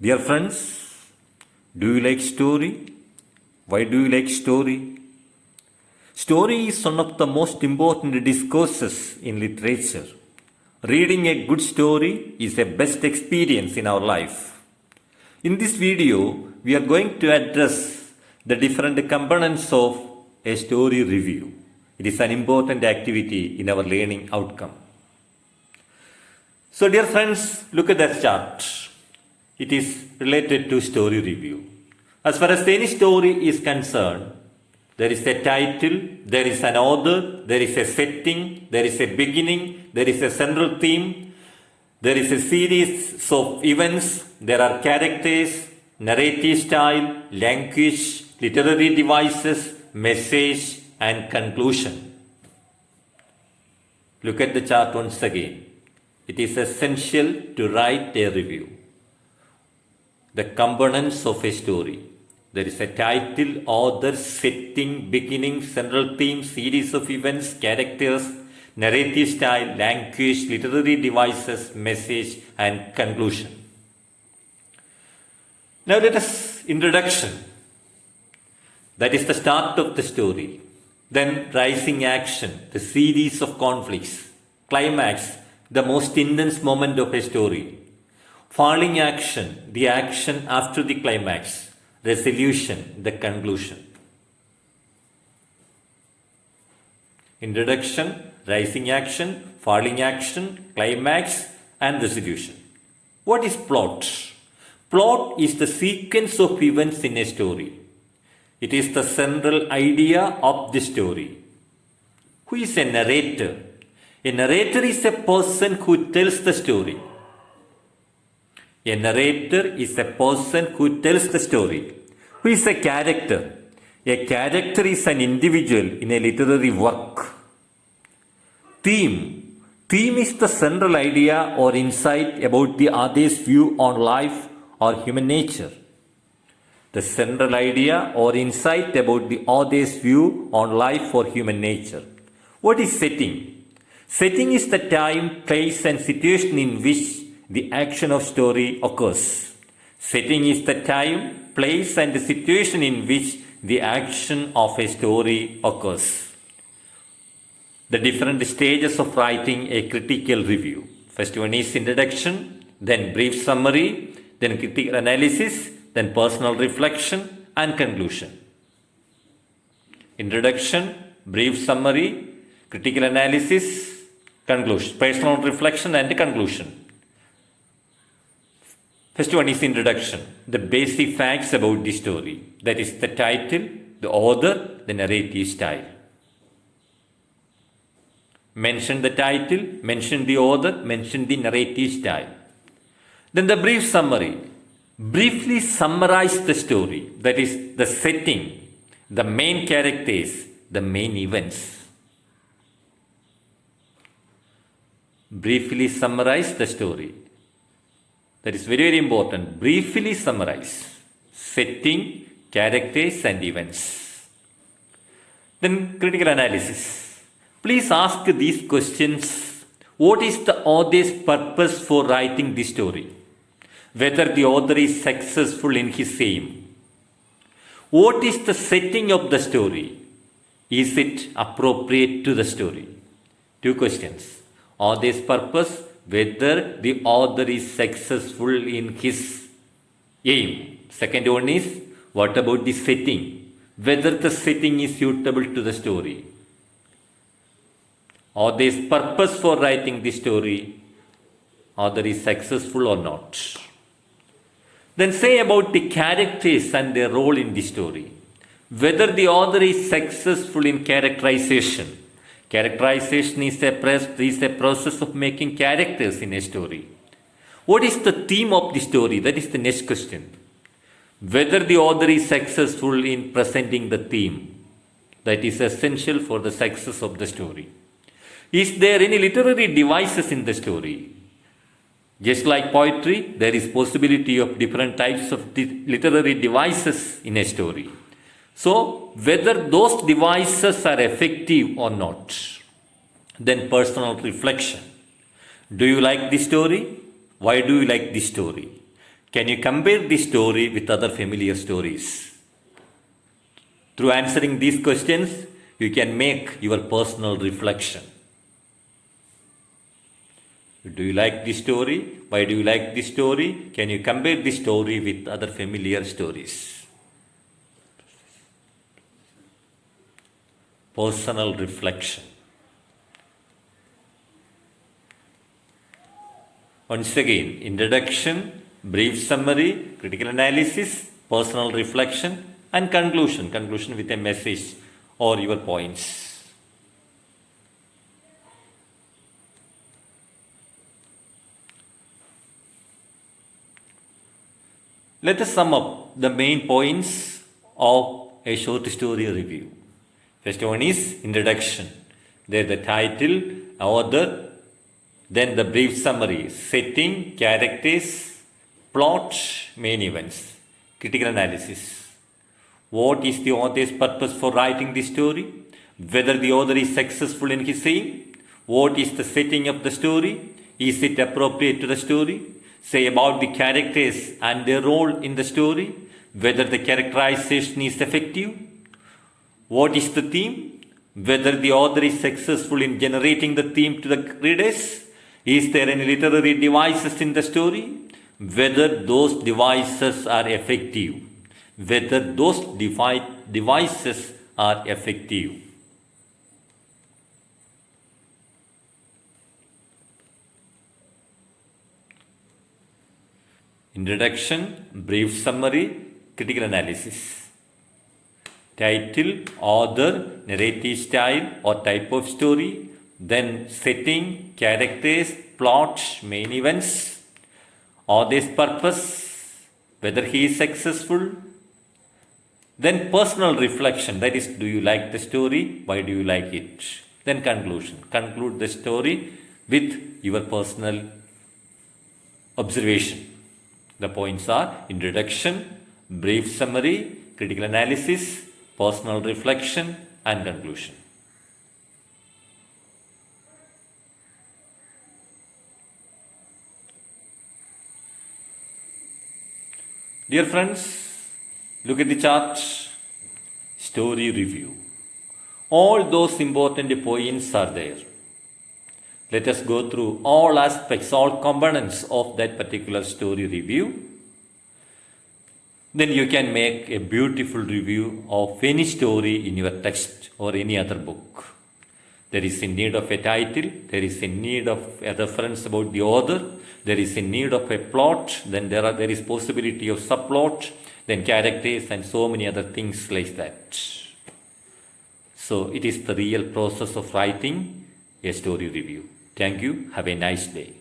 Dear friends, do you like story? Why do you like story? Story is one of the most important discourses in literature. Reading a good story is a best experience in our life. In this video, we are going to address the different components of a story review. It is an important activity in our learning outcome. So, dear friends, look at that chart. It is related to story review. As far as any story is concerned, there is a title, there is an author, there is a setting, there is a beginning, there is a central theme, there is a series of events, there are characters, narrative style, language, literary devices, message, and conclusion. Look at the chart once again. It is essential to write a review. The components of a story. There is a title, author, setting, beginning, central theme, series of events, characters, narrative style, language, literary devices, message, and conclusion. Now let us introduction. That is the start of the story. Then rising action, the series of conflicts, climax, the most intense moment of a story. Falling action, the action after the climax. Resolution, the conclusion. Introduction, rising action, falling action, climax, and resolution. What is plot? Plot is the sequence of events in a story. It is the central idea of the story. Who is a narrator? A narrator is a person who tells the story. A narrator is a person who tells the story. Who is a character? A character is an individual in a literary work. Theme. Theme is the central idea or insight about the author's view on life or human nature. The central idea or insight about the author's view on life or human nature. What is setting? Setting is the time, place, and situation in which the action of story occurs. Setting is the time, place, and the situation in which the action of a story occurs. The different stages of writing a critical review. First one is introduction, then brief summary, then critical analysis, then personal reflection, and conclusion. Introduction, brief summary, critical analysis, conclusion, personal reflection, and conclusion. First one is introduction, the basic facts about the story. That is the title, the author, the narrative style. Mention the title, mention the author, mention the narrative style. Then the brief summary. Briefly summarize the story. That is the setting, the main characters, the main events. Briefly summarize the story. That is very, very important. Briefly summarize setting, characters, and events. Then critical analysis. Please ask these questions. What is the author's purpose for writing the story? Whether the author is successful in his aim. What is the setting of the story? Is it appropriate to the story? Two questions. Author's purpose, whether the author is successful in his aim. Second one is, what about the setting? Whether the setting is suitable to the story. Author's purpose for writing the story, author is successful or not. Then say about the characters and their role in the story. Whether the author is successful in characterization. Characterization is a process of making characters in a story. What is the theme of the story? That is the next question. Whether the author is successful in presenting the theme. That is essential for the success of the story. Is there any literary devices in the story? Just like poetry, there is possibility of different types of literary devices in a story. So, whether those devices are effective or not. Then personal reflection. Do you like the story? Why do you like the story? Can you compare this story with other familiar stories? Through answering these questions, you can make your personal reflection. Do you like this story? Why do you like this story? Can you compare this story with other familiar stories? Personal reflection. Once again, introduction, brief summary, critical analysis, personal reflection, and conclusion. Conclusion with a message or your points. Let us sum up the main points of a short story review. First one is introduction. There the title, author, then the brief summary, setting, characters, plot, main events, critical analysis. What is the author's purpose for writing the story? Whether the author is successful in his aim? What is the setting of the story? Is it appropriate to the story? Say about the characters and their role in the story. Whether the characterization is effective. What is the theme? Whether the author is successful in generating the theme to the readers. Is there any literary devices in the story? Whether those devices are effective. Whether those devices are effective. Introduction, brief summary, critical analysis. Title, author, narrative style or type of story. Then setting, characters, plot, main events, author's purpose, whether he is successful. Then personal reflection, that is, do you like the story? Why do you like it? Then conclusion, conclude the story with your personal observation. The points are introduction, brief summary, critical analysis, personal reflection, and conclusion. Dear friends, look at the chart. Story review. All those important points are there. Let us go through all aspects, all components of that particular story review. Then you can make a beautiful review of any story in your text or any other book. There is a need of a title, there is a need of a reference about the author, there is a need of a plot, then there is possibility of subplot, then characters and so many other things like that. So it is the real process of writing a story review. Thank you. Have a nice day.